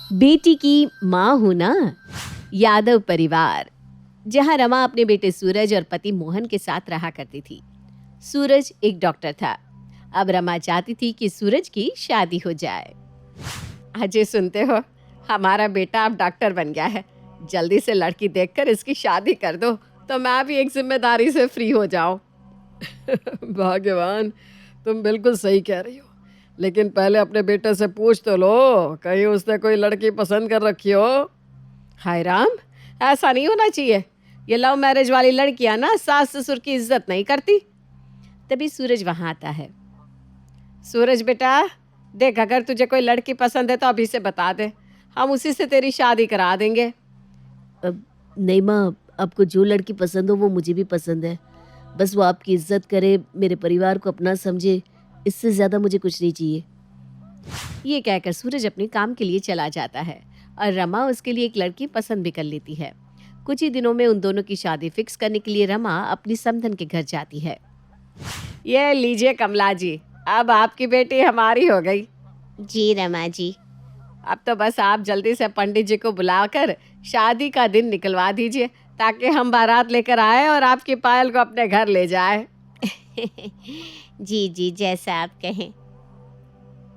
बेटी की माँ हूं ना। यादव परिवार, जहां रमा अपने बेटे सूरज और पति मोहन के साथ रहा करती थी। सूरज एक डॉक्टर था। अब रमा चाहती थी कि सूरज की शादी हो जाए। अजय, सुनते हो, हमारा बेटा अब डॉक्टर बन गया है। जल्दी से लड़की देखकर इसकी शादी कर दो तो मैं भी एक जिम्मेदारी से फ्री हो जाऊं। भाग्यवान, तुम बिल्कुल सही कह रही हो, लेकिन पहले अपने बेटे से पूछ तो लो, कहीं उसने कोई लड़की पसंद कर रखी हो। हाय राम, ऐसा नहीं होना चाहिए। ये लव मैरिज वाली लड़कियां ना सास ससुर की इज्जत नहीं करती। तभी सूरज वहां आता है। सूरज बेटा, देख, अगर तुझे कोई लड़की पसंद है तो अभी से बता दे, हम उसी से तेरी शादी करा देंगे। अब नहीं माँ, आपको जो लड़की पसंद हो वो मुझे भी पसंद है। बस वो आपकी इज्जत करे, मेरे परिवार को अपना समझे, इससे ज़्यादा मुझे कुछ नहीं चाहिए। ये कहकर सूरज अपने काम के लिए चला जाता है और रमा उसके लिए एक लड़की पसंद भी कर लेती है। कुछ ही दिनों में उन दोनों की शादी फिक्स करने के लिए रमा अपनी समधन के घर जाती है। ये लीजिए कमला जी, अब आपकी बेटी हमारी हो गई। जी रमा जी। अब तो बस आप जल्दी से पंडित जी को बुलाकर शादी का दिन निकलवा दीजिए, ताकि हम बारात लेकर आए और आपकी पायल को अपने घर ले जाए। जी जी, जैसा आप कहें।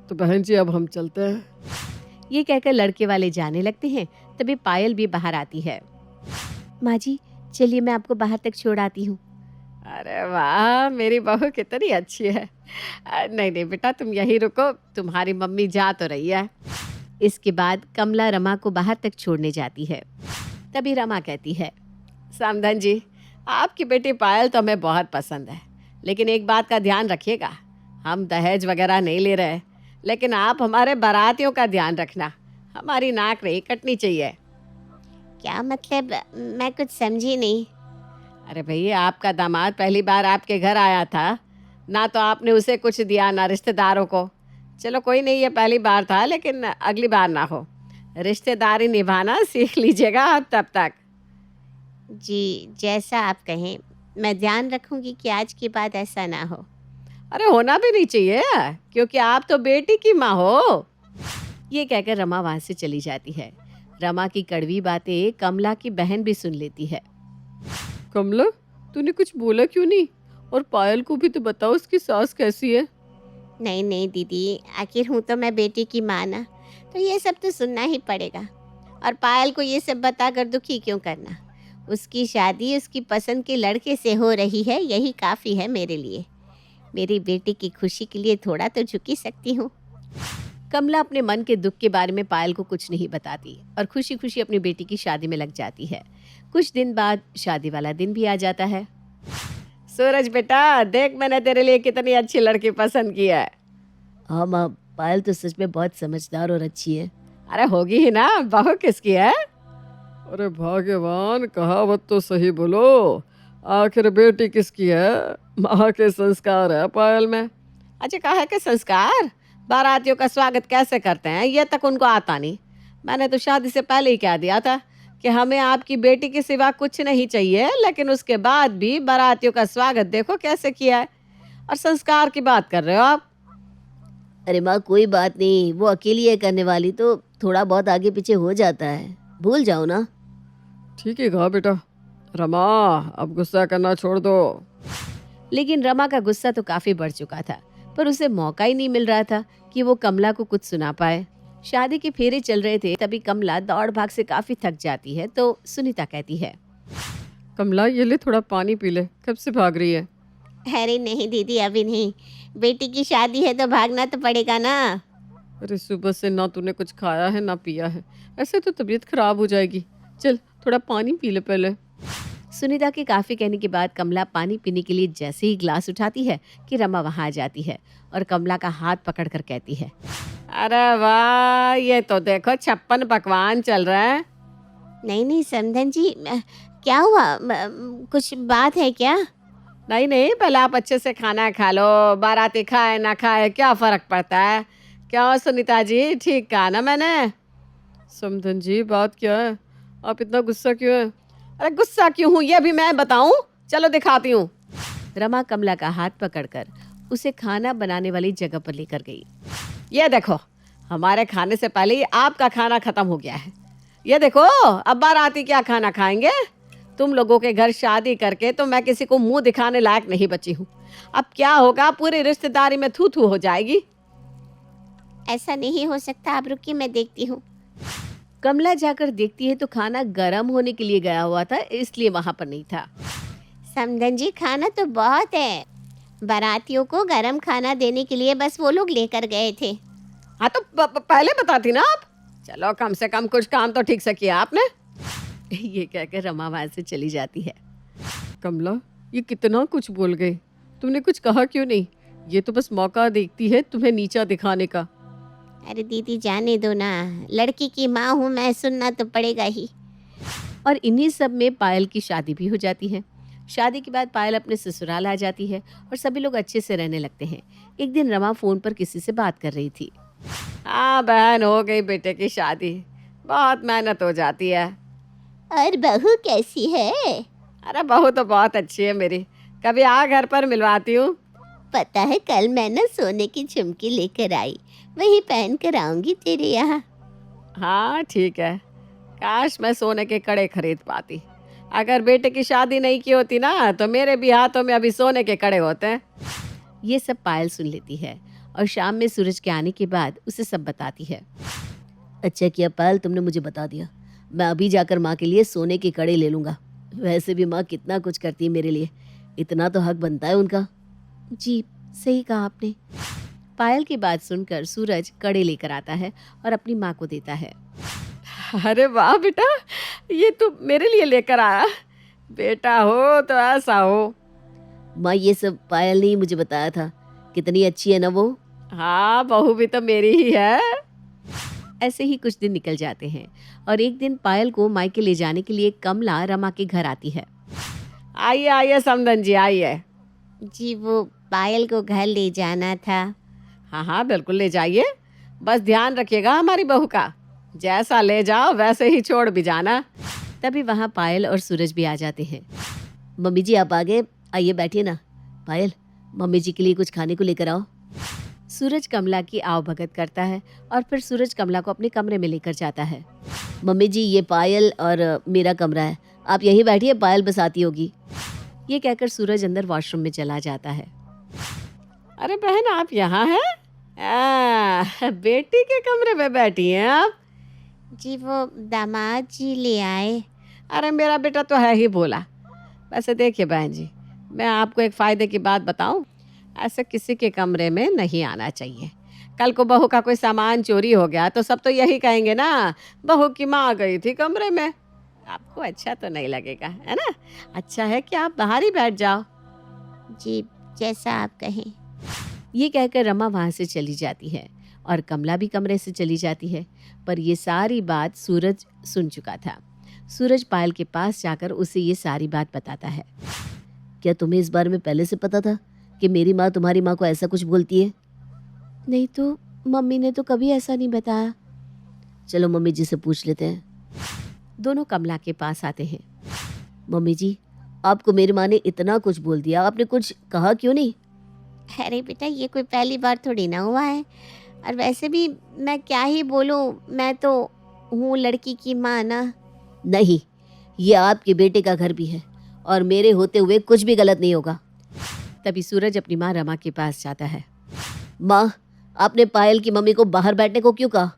तो बहन जी, अब हम चलते हैं। ये कहकर लड़के वाले जाने लगते हैं। तभी पायल भी बाहर आती है। माँ जी, चलिए मैं आपको बाहर तक छोड़ आती हूँ। अरे वाह, मेरी बहू कितनी अच्छी है। नहीं नहीं बेटा, तुम यहीं रुको, तुम्हारी मम्मी जा तो रही है। इसके बाद कमला रमा को बाहर तक छोड़ने जाती है। तभी रमा कहती है, समधन जी, आपकी बेटी पायल तो हमें बहुत पसंद है, लेकिन एक बात का ध्यान रखिएगा, हम दहेज वगैरह नहीं ले रहे, लेकिन आप हमारे बारातियों का ध्यान रखना। हमारी नाक नहीं कटनी चाहिए। क्या मतलब? मैं कुछ समझी नहीं। अरे भैया, आपका दामाद पहली बार आपके घर आया था ना, तो आपने उसे कुछ दिया ना रिश्तेदारों को। चलो कोई नहीं, ये पहली बार था, लेकिन अगली बार ना हो। रिश्तेदारी निभाना सीख लीजिएगा आप तब तक। जी, जैसा आप कहें, मैं ध्यान रखूंगी कि आज के बाद ऐसा ना हो। अरे होना भी नहीं चाहिए, क्योंकि आप तो बेटी की माँ हो। ये कहकर रमा वहां से चली जाती है। रमा की कड़वी बातें कमला की बहन भी सुन लेती है। कमला, तूने कुछ बोला क्यों नहीं? और पायल को भी तो बताओ उसकी सास कैसी है। नहीं नहीं दीदी, आखिर हूँ तो मैं बेटी की माँ ना, तो ये सब तो सुनना ही पड़ेगा। और पायल को ये सब बताकर दुखी क्यों करना? उसकी शादी उसकी पसंद के लड़के से हो रही है, यही काफ़ी है मेरे लिए। मेरी बेटी की खुशी के लिए थोड़ा तो झुक ही सकती हूँ। कमला अपने मन के दुख के बारे में पायल को कुछ नहीं बताती और खुशी खुशी अपनी बेटी की शादी में लग जाती है। कुछ दिन बाद शादी वाला दिन भी आ जाता है। सूरज बेटा, देख, मैंने तेरे लिए कितनी अच्छी लड़की पसंद की है। हाँ माँ, पायल तो सच में बहुत समझदार और अच्छी है। अरे होगी ही ना, बहू किसकी है? अरे भाग्यवान, कहावत तो सही बोलो, आखिर बेटी किसकी है? माँ के संस्कार है पायल में। अच्छा, कहा है कि संस्कार? बारातियों का स्वागत कैसे करते हैं ये तक उनको आता नहीं। मैंने तो शादी से पहले ही कह दिया था कि हमें आपकी बेटी के सिवा कुछ नहीं चाहिए, लेकिन उसके बाद भी बारातियों का स्वागत देखो कैसे किया है। और संस्कार की बात कर रहे हो आप? अरे माँ, कोई बात नहीं, वो अकेली है करने वाली, तो थोड़ा बहुत आगे पीछे हो जाता है, भूल जाओ ना। ठीक है कहा बेटा। रमा, अब गुस्सा करना छोड़ दो। लेकिन रमा का गुस्सा तो काफी बढ़ चुका था, पर उसे मौका ही नहीं मिल रहा था कि वो कमला को कुछ सुना पाए। शादी के फेरे चल रहे थे, तभी कमला दौड़ भाग से काफी थक जाती है। तो सुनीता कहती है, कमला, ये ले थोड़ा पानी पी ले, कब से भाग रही है? अरे नहीं दीदी, अभी नहीं। बेटी की शादी है तो भागना तो पड़ेगा ना। अरे सुबह से ना तूने कुछ खाया है ना पिया है, ऐसे तो तबीयत खराब हो जाएगी। चल थोड़ा पानी पी ले पहले। सुनीता के काफी कहने के बाद कमला पानी पीने के लिए जैसे ही ग्लास उठाती है कि रमा वहां आ जाती है और कमला का हाथ पकड़कर कहती है, अरे वाह, ये तो देखो 56 पकवान चल रहा है। नहीं नहीं समधन जी, क्या हुआ? कुछ बात है क्या? नहीं नहीं, पहले आप अच्छे से खाना खा लो, बाराती खाए ना खाए क्या फर्क पड़ता है? क्या सुनीता जी, ठीक कहा ना मैंने? समधन जी, बात क्या है? आप इतना गुस्सा क्यों है? अरे गुस्सा क्यों हूँ ये भी मैं बताऊं? चलो दिखाती हूँ। रमा कमला का हाथ पकड़कर उसे खाना बनाने वाली जगह पर लेकर गई। ये देखो, हमारे खाने से पहले ही आपका खाना खत्म हो गया है। ये देखो, अब बाराती क्या खाना खाएंगे। तुम लोगों के घर शादी करके तो मैं किसी को मुंह दिखाने लायक नहीं बची हूँ। अब क्या होगा, पूरी रिश्तेदारी में थू थू हो जाएगी। ऐसा नहीं हो सकता, आप रुकिए, मैं देखती हूँ। कमला जाकर देखती है तो खाना गर्म होने के लिए गया हुआ था, इसलिए वहां पर नहीं था। समधन जी, खाना तो बहुत है। बारातियों को गरम खाना देने के लिए बस वो लोग लेकर गए थे। हाँ तो पहले बताती ना आप। चलो, कम से कम कुछ काम तो ठीक से किया आपने। ये कहकर रमा वहां से चली जाती है। कमला, ये कितना कुछ बोल गई, तुमने कुछ कहा क्यों नहीं? ये तो बस मौका देखती है तुम्हें नीचा दिखाने का। अरे दीदी जाने दो ना, लड़की की माँ हूँ मैं, सुनना तो पड़ेगा ही। और इन्हीं सब में पायल की शादी भी हो जाती है। शादी के बाद पायल अपने ससुराल आ जाती है और सभी लोग अच्छे से रहने लगते हैं। एक दिन रमा फोन पर किसी से बात कर रही थी। हाँ बहन, हो गई बेटे की शादी। बहुत मेहनत हो जाती है। और बहू कैसी है? अरे बहू तो बहुत अच्छी है मेरी। कभी आ घर पर मिलवाती हूँ। पता है, कल मैं ना सोने की झुमकी लेकर आई, वही पहन कर आऊंगी तेरे यहाँ। हाँ ठीक है। काश मैं सोने के कड़े खरीद पाती। अगर बेटे की शादी नहीं की होती ना तो मेरे भी हाथों में अभी सोने के कड़े होते हैं। ये सब पायल सुन लेती है और शाम में सूरज के आने के बाद उसे सब बताती है। अच्छा किया पायल, तुमने मुझे बता दिया। मैं अभी जाकर माँ के लिए सोने के कड़े ले लूँगा। वैसे भी माँ कितना कुछ करती है मेरे लिए, इतना तो हक बनता है उनका। जी सही कहा आपने। पायल की बात सुनकर सूरज कड़े लेकर आता है और अपनी माँ को देता है। अरे वाह बेटा, ये तो मेरे लिए लेकर आया। बेटा हो तो ऐसा हो। माँ ये सब पायल ने ही मुझे बताया था। कितनी अच्छी है ना वो। हाँ, बहू भी तो मेरी ही है। ऐसे ही कुछ दिन निकल जाते हैं और एक दिन पायल को मायके ले जाने के लिए कमला रमा के घर आती है। आइए आइए समधन जी, आइए। जी वो पायल को घर ले जाना था। हाँ हाँ बिल्कुल ले जाइए। बस ध्यान रखिएगा हमारी बहू का। जैसा ले जाओ वैसे ही छोड़ भी जाना। तभी वहाँ पायल और सूरज भी आ जाते हैं। मम्मी जी आप आ गए, आइए बैठिए ना। पायल, मम्मी जी के लिए कुछ खाने को लेकर आओ। सूरज कमला की आवभगत करता है और फिर सूरज कमला को अपने कमरे में लेकर जाता है। मम्मी जी ये पायल और मेरा कमरा है, आप यहीं बैठिए, पायल बस आती होगी। ये कहकर सूरज अंदर वॉशरूम में चला जाता है। अरे बहन, आप यहाँ हैं? बेटी के कमरे में बैठी हैं आप? जी वो दामाद जी ले आए। अरे मेरा बेटा तो है ही भोला। वैसे देखिए बहन जी, मैं आपको एक फ़ायदे की बात बताऊं। ऐसे किसी के कमरे में नहीं आना चाहिए। कल को बहू का कोई सामान चोरी हो गया तो सब तो यही कहेंगे ना, बहू की माँ आ गई थी कमरे में। आपको अच्छा तो नहीं लगेगा, है ना? अच्छा है कि आप बाहर ही बैठ जाओ। जी जैसा आप कहें। ये कहकर रमा वहाँ से चली जाती है और कमला भी कमरे से चली जाती है। पर ये सारी बात सूरज सुन चुका था। सूरज पायल के पास जाकर उसे ये सारी बात बताता है। क्या तुम्हें इस बारे में पहले से पता था कि मेरी माँ तुम्हारी माँ को ऐसा कुछ बोलती है? नहीं तो मम्मी ने तो कभी ऐसा नहीं बताया। चलो मम्मी जी से पूछ लेते हैं। दोनों कमला के पास आते हैं। मम्मी जी, आपको मेरी माँ ने इतना कुछ बोल दिया, आपने कुछ कहा क्यों नहीं? अरे बेटा, ये कोई पहली बार थोड़ी ना हुआ है। और वैसे भी मैं क्या ही बोलूँ, मैं तो हूँ लड़की की माँ ना। नहीं, ये आपके बेटे का घर भी है और मेरे होते हुए कुछ भी गलत नहीं होगा। तभी सूरज अपनी माँ रमा के पास जाता है। माँ, आपने पायल की मम्मी को बाहर बैठने को क्यों कहा?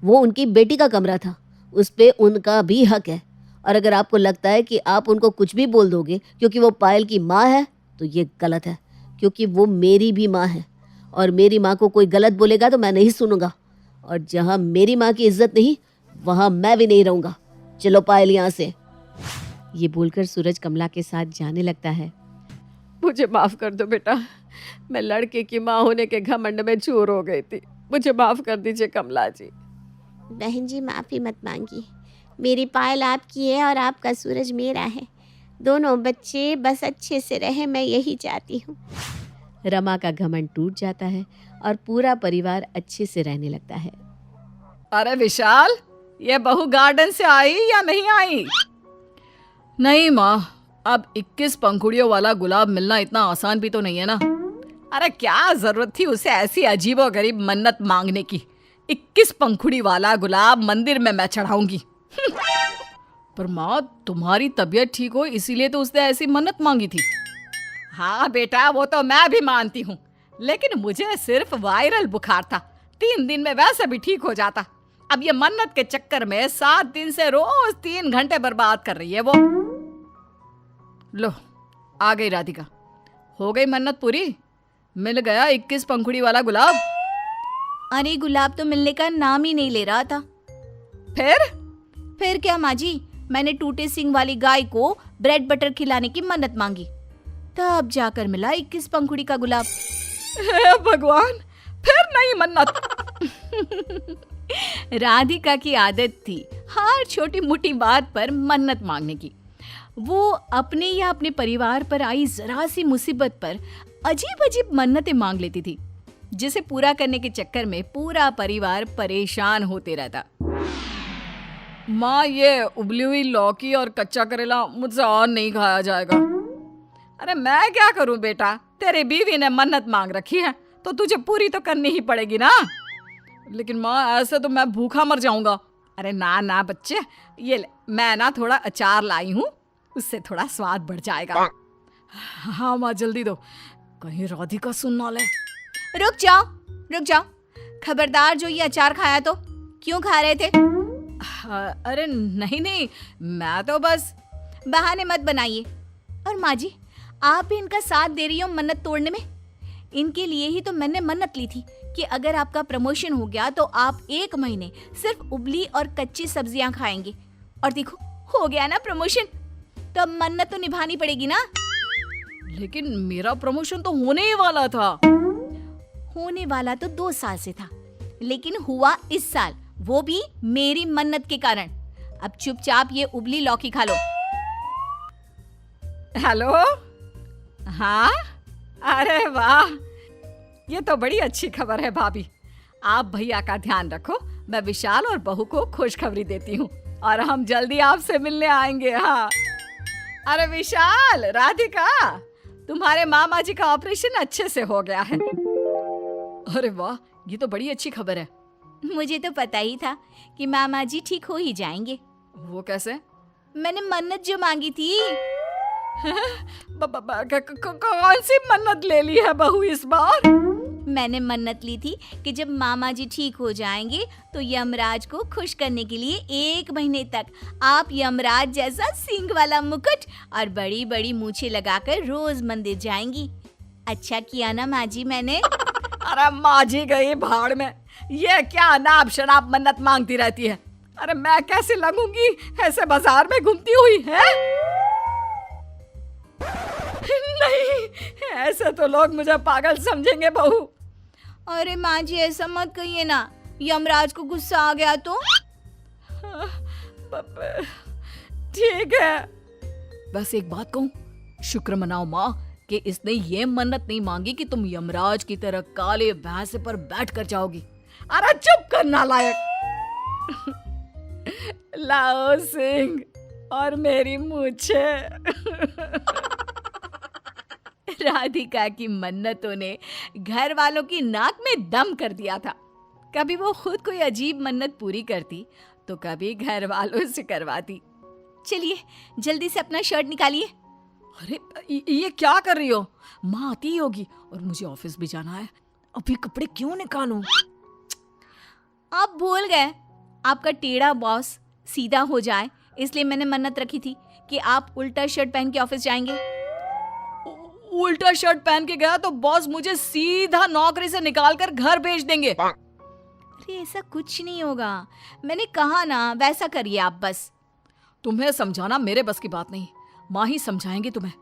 वो उनकी बेटी का कमरा था, उस पे उनका भी हक है। और अगर आपको लगता है कि आप उनको कुछ भी बोल दोगे क्योंकि वो पायल की माँ है तो ये गलत है, क्योंकि वो मेरी भी माँ है और मेरी माँ को कोई गलत बोलेगा तो मैं नहीं सुनूंगा। और जहाँ मेरी माँ की इज्जत नहीं, वहाँ मैं भी नहीं रहूँगा। चलो पायल यहाँ से। ये बोलकर सूरज कमला के साथ जाने लगता है। मुझे माफ़ कर दो बेटा, मैं लड़के की माँ होने के घमंड में चूर हो गई थी। मुझे माफ़ कर दीजिए कमला जी। बहन जी माफ़ी मत मांगिए। मेरी पायल आपकी है और आपका सूरज मेरा है। दोनों बच्चे बस अच्छे से रहे, मैं यही चाहती हूँ। रमा का घमंड टूट जाता है और पूरा परिवार अच्छे से रहने लगता है। अरे विशाल, ये बहू गार्डन से आई या नहीं आई? नहीं माँ, अब 21 पंखुड़ियों वाला गुलाब मिलना इतना आसान भी तो नहीं है ना। अरे क्या जरूरत थी उसे ऐसी अजीबोगरीब मन्नत मांगने की? 21 पंखुड़ी वाला गुलाब मंदिर में मैं चढ़ाऊंगी। पर माँ, तुम्हारी तबीयत ठीक हो इसीलिए तो उसने ऐसी मन्नत मांगी थी। हाँ बेटा, वो तो मैं भी मानती हूँ, लेकिन मुझे सिर्फ वायरल बुखार था, 3 दिन में वैसे भी ठीक हो जाता। अब ये मन्नत के चक्कर में 7 दिन से रोज 3 घंटे बर्बाद कर रही है वो। लो, आ गई राधिका। हो गई मन्नत पूरी? मिल गया 21 पंखुड़ी वाला गुलाब? अरे गुलाब तो मिलने का नाम ही नहीं ले रहा था। फिर क्या माँ जी, मैंने टूटे सिंग वाली गाय को ब्रेड बटर खिलाने की मन्नत मांगी, तब जाकर मिला 21 पंखुड़ी का गुलाब। हे भगवान, फिर नहीं मन्नत। राधिका की आदत थी हर छोटी मोटी बात पर मन्नत मांगने की। वो अपने या अपने परिवार पर आई जरा सी मुसीबत पर अजीब अजीब मन्नतें मांग लेती थी, जिसे पूरा करने के चक्कर में पूरा परिवार परेशान होते रहता। माँ, ये उबली हुई लौकी और कच्चा करेला मुझसे और नहीं खाया जाएगा। अरे मैं क्या करूं बेटा, तेरी बीवी ने मन्नत मांग रखी है तो तुझे पूरी तो करनी ही पड़ेगी ना। लेकिन माँ, ऐसे तो मैं भूखा मर जाऊंगा। अरे ना ना बच्चे, ये ले, मैं ना थोड़ा अचार लाई हूँ, उससे थोड़ा स्वाद बढ़ जाएगा। हाँ माँ, जल्दी दो, कहीं राधिका सुन ना ले। रुक जाओ, खबरदार, जो ये अचार खाया तो क्यों खा रहे थे? अरे नहीं, मैं तो बस। बहाने मत बनाइए। और माँ जी, आप भी इनका साथ दे रही हो मन्नत तोड़ने में। इनके लिए ही तो मैंने मन्नत ली थी कि अगर आपका प्रमोशन हो गया तो आप 1 महीने सिर्फ उबली और कच्ची सब्जियां खाएंगे। और देखो, हो गया ना प्रमोशन, तो अब मन्नत तो निभानी पड़ेगी ना। लेकिन मेरा प्रमोशन तो होने ही वाला था। होने वाला तो 2 साल से था, लेकिन हुआ इस साल, वो भी मेरी मन्नत के कारण। अब चुपचाप ये उबली लौकी खा लो। हेलो, हाँ, अरे वाह, ये तो बड़ी अच्छी खबर है भाभी। आप भैया का ध्यान रखो, मैं विशाल और बहू को खुशखबरी देती हूँ और हम जल्दी आपसे मिलने आएंगे। हाँ, अरे विशाल, राधिका, तुम्हारे मामा जी का ऑपरेशन अच्छे से हो गया है। अरे वाह, ये तो बड़ी अच्छी खबर है। मुझे तो पता ही था कि मामा जी ठीक हो ही जाएंगे। वो कैसे? मैंने मन्नत जो मांगी थी। कौन सी मन्नत ले ली है बहू इस बार? मैंने मन्नत ली थी कि जब मामा जी ठीक हो जाएंगे तो यमराज को खुश करने के लिए 1 महीने तक आप यमराज जैसा सींग वाला मुकुट और बड़ी बड़ी मूछें लगाकर रोज मंदिर जाएंगी। अच्छा किया ना माँ जी मैंने? अरे माँ जी गई भाड़ में, ये क्या अनाप शनाप मन्नत मांगती रहती है। अरे मैं कैसे लगूंगी ऐसे बाजार में घूमती हुई है? नहीं, ऐसे तो लोग मुझे पागल समझेंगे बहू। अरे माँ जी, ऐसा मत कहिए ना, यमराज को गुस्सा आ गया तो? ठीक है, बस एक बात कहूँ, शुक्र मनाओ माँ कि इसने ये मन्नत नहीं मांगी कि तुम यमराज की तरह काले भैंसे पर बैठ कर जाओगी। अरे चुप कर नालायक। लाओ सिंह और मेरी मूछे। राधिका की मन्नतों ने घर वालों की नाक में दम कर दिया था। कभी वो खुद कोई अजीब मन्नत पूरी करती तो कभी घर वालों से करवाती। चलिए जल्दी से अपना शर्ट निकालिए। अरे ये क्या कर रही हो? माँ आती होगी और मुझे ऑफिस भी जाना है। अभी कपड़े क्यों निकालूं? आप भूल गए, आपका टेढ़ा बॉस सीधा हो जाए, इसलिए मैंने मन्नत रखी थी कि आप उल्टा शर्ट पहन के ऑफिस जाएंगे। उल्टा शर्ट पहन के गया तो बॉस मुझे सीधा नौकरी से निकालकर घर भेज देंगे। अरे ऐसा कुछ नहीं होगा, मैंने कहा ना, वैसा करिए आप बस। तुम्हें समझाना मेरे बस की बात नहीं, माँ ही समझाएंगी तुम्हें।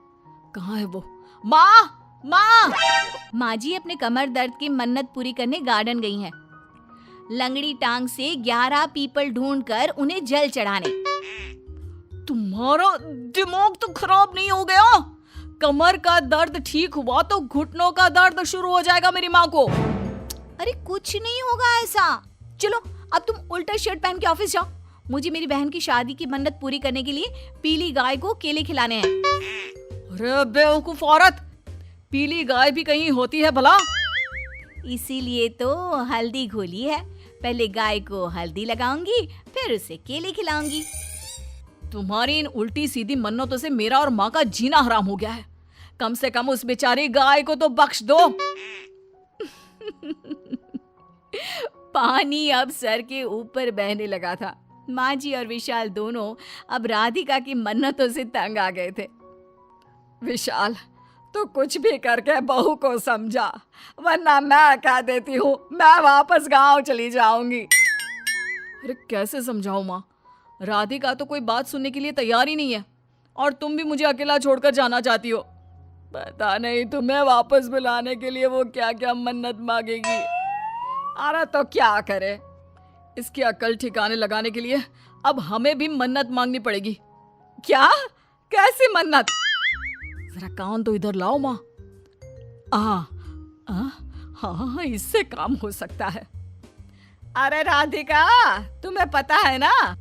कहाँ है वो? माँ, माँ। माँ जी अपने कमर दर्द की मन्नत पूरी करने गार्डन गई हैं। लंगड़ी टांग से 11 पीपल ढूंढकर उन्हें जल चढ़ाने। तुम्हारा दिमाग तो खराब नहीं हो गया? कमर का दर्द ठीक हुआ तो घुटनों का दर्द शुरू हो जाएगा मेरी माँ को। अरे कुछ नहीं होगा ऐसा। चलो अब तुम उल्टा शर्ट पहन के ऑफिस जाओ, मुझे मेरी बहन की शादी की मन्नत पूरी करने के लिए पीली गाय को केले खिलाने हैं। अरे बेवकूफ औरत, पीली गाय भी कहीं होती है भला? इसीलिए तो हल्दी घोली है, पहले गाय को हल्दी लगाऊंगी, फिर उसे केले खिलाऊंगी। तुम्हारी इन उल्टी सीधी मन्नतों से मेरा और माँ का जीना हराम हो गया है। कम से कम उस बेचारी गाय को तो बख्श दो। पानी अब सर के ऊपर बहने लगा था। माँ जी और विशाल दोनों अब राधिका की मन्नतों से तंग आ गए थे। विशाल, तू कुछ भी करके बहू को समझा, वरना मैं कह देती हूँ मैं वापस गांव चली जाऊंगी। अरे कैसे समझाऊं माँ? राधिका तो कोई बात सुनने के लिए तैयार ही नहीं है, और तुम भी मुझे अकेला छोड़कर जाना चाहती हो। पता नहीं तुम्हें वापस बुलाने के लिए वो क्या क्या मन्नत मांगेगी। अरे तो क्या करे, इसकी अकल ठिकाने लगाने के लिए अब हमें भी मन्नत मांगनी पड़ेगी। क्या? कैसी मन्नत? जरा कान तो इधर लाओ माँ। हाँ, इससे काम हो सकता है। अरे राधिका, तुम्हें पता है ना,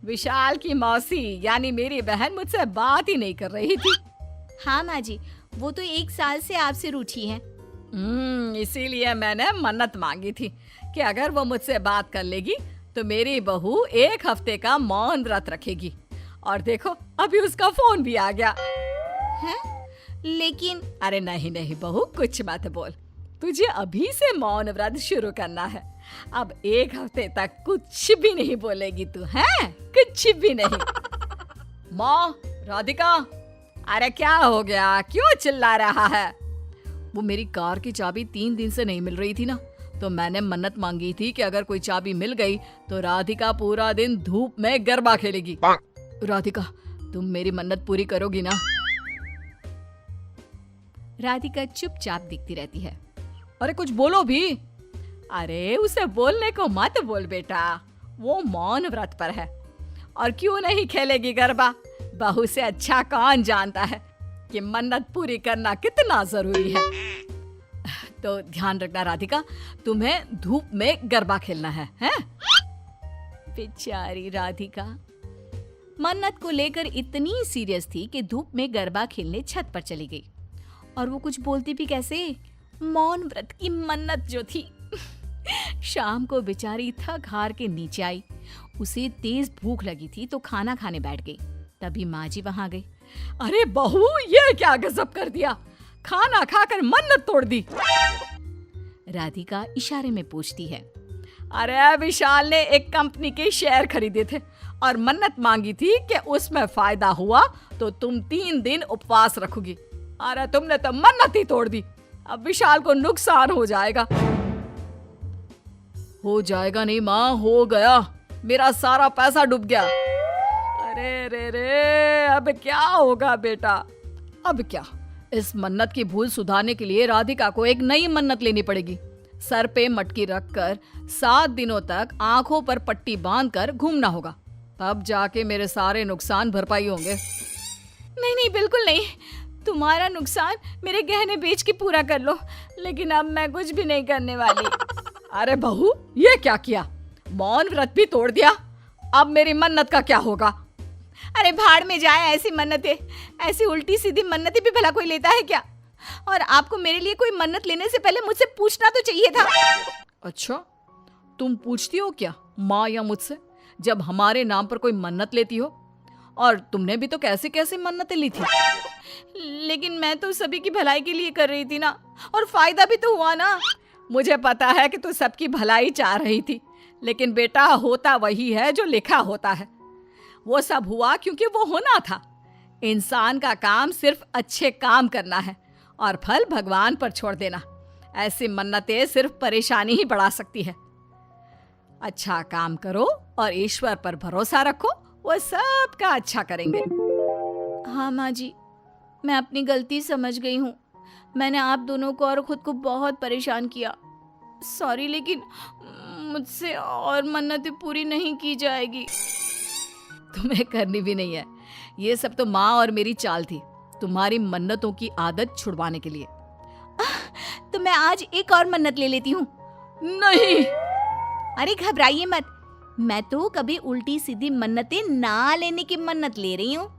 विशाल की मौसी यानी मेरी बहन मुझसे बात ही नहीं कर रही थी। हाँ माँ जी, वो तो 1 साल से आपसे रूठी है। इसीलिए मैंने मन्नत मांगी थी कि अगर वो मुझसे बात कर लेगी तो मेरी बहू 1 हफ्ते का मौन व्रत रखेगी। और देखो, अभी उसका फोन भी आ गया हैं? लेकिन अरे नहीं नहीं बहू, कुछ मत बोल। तुझे अभी से मौन व्रत शुरू करना है। अब 1 हफ्ते तक कुछ भी नहीं बोलेगी तू, हैं? कुछ भी नहीं। माँ, राधिका, अरे क्या हो गया? क्यों चिल्ला रहा है? वो मेरी कार की चाबी 3 दिन से नहीं मिल रही थी ना, तो मैंने मन्नत मांगी थी कि अगर कोई चाबी मिल गई तो राधिका पूरा दिन धूप में गरबा खेलेगी। राधिका, तुम मेरी मन्नत पूरी करोगी ना? राधिका चुपचाप दिखती रहती है। अरे कुछ बोलो भी। अरे उसे बोलने को मत बोल बेटा, वो मौन व्रत पर है। और क्यों नहीं खेलेगी गरबा? बहू से अच्छा कौन जानता है कि मन्नत पूरी करना कितना जरूरी है। तो ध्यान रखना राधिका, तुम्हें धूप में गरबा खेलना है, हैं? बेचारी राधिका मन्नत को लेकर इतनी सीरियस थी कि धूप में गरबा खेलने छत पर चली गई। और वो कुछ बोलती भी कैसे? मौन व्रत की मन्नत जो थी। शाम को बेचारी थक हार के नीचे आई। उसे तेज भूख लगी थी तो खाना खाने बैठ गई। तभी माँ जी वहां गई। अरे बहू, ये क्या गजब कर दिया, खाना खाकर मन्नत तोड़ दी। राधिका इशारे में पूछती है। अरे विशाल ने एक कंपनी के शेयर खरीदे थे और मन्नत मांगी थी कि उसमें फायदा हुआ तो तुम 3 दिन उपवास रखोगी। अरे तुमने तो मन्नत ही तोड़ दी। अब विशाल को नुकसान हो जाएगा। हो जाएगा नहीं माँ, हो गया। मेरा सारा पैसा डूब गया। अरे रे रे, अब क्या होगा बेटा? अब क्या? इस मन्नत की भूल सुधारने के लिए राधिका को एक नई मन्नत लेनी पड़ेगी। सर पे मटकी रखकर 7 दिनों तक आंखों पर पट्टी बांधकर घूमना होगा, तब जाके मेरे सारे नुकसान भरपाई होंगे। नहीं नहीं, बिल्कुल नहीं। तुम्हारा नुकसान मेरे गहने बेच के पूरा कर लो, लेकिन अब मैं कुछ भी नहीं करने वाली। अरे बहू, ये क्या किया? मौन व्रत भी तोड़ दिया। अब मेरी मन्नत का क्या होगा? अरे भाड़ में जाए ऐसी मन्नतें, ऐसी उल्टी सीधी मन्नतें भी भला कोई लेता है क्या? और आपको मेरे लिए कोई मन्नत लेने से पहले मुझसे पूछना तो चाहिए था। अच्छा, तुम पूछती हो क्या माँ या मुझसे, जब हमारे नाम पर कोई मन्नत लेती हो? और तुमने भी तो कैसे कैसे मन्नतें ली थी। लेकिन मैं तो सभी की भलाई के लिए कर रही थी ना, और फायदा भी तो हुआ ना। मुझे पता है कि तू सबकी भलाई चाह रही थी, लेकिन बेटा होता वही है जो लिखा होता है। वो सब हुआ क्योंकि वो होना था। इंसान का काम सिर्फ अच्छे काम करना है और फल भगवान पर छोड़ देना। ऐसी मन्नतें सिर्फ परेशानी ही बढ़ा सकती है। अच्छा काम करो और ईश्वर पर भरोसा रखो, वो सबका अच्छा करेंगे। हाँ माँ जी, मैं अपनी गलती समझ गई हूँ। मैंने आप दोनों को और खुद को बहुत परेशान किया। सॉरी, लेकिन मुझसे और मन्नतें पूरी नहीं की जाएगी। तुम्हें करनी भी नहीं है। ये सब तो माँ और मेरी चाल थी, तुम्हारी मन्नतों की आदत छुड़वाने के लिए। तो मैं आज एक और मन्नत ले लेती हूँ। नहीं। अरे घबराइए मत, मैं तो कभी उल्टी सीधी मन्नतें ना लेने की मन्नत ले रही हूँ।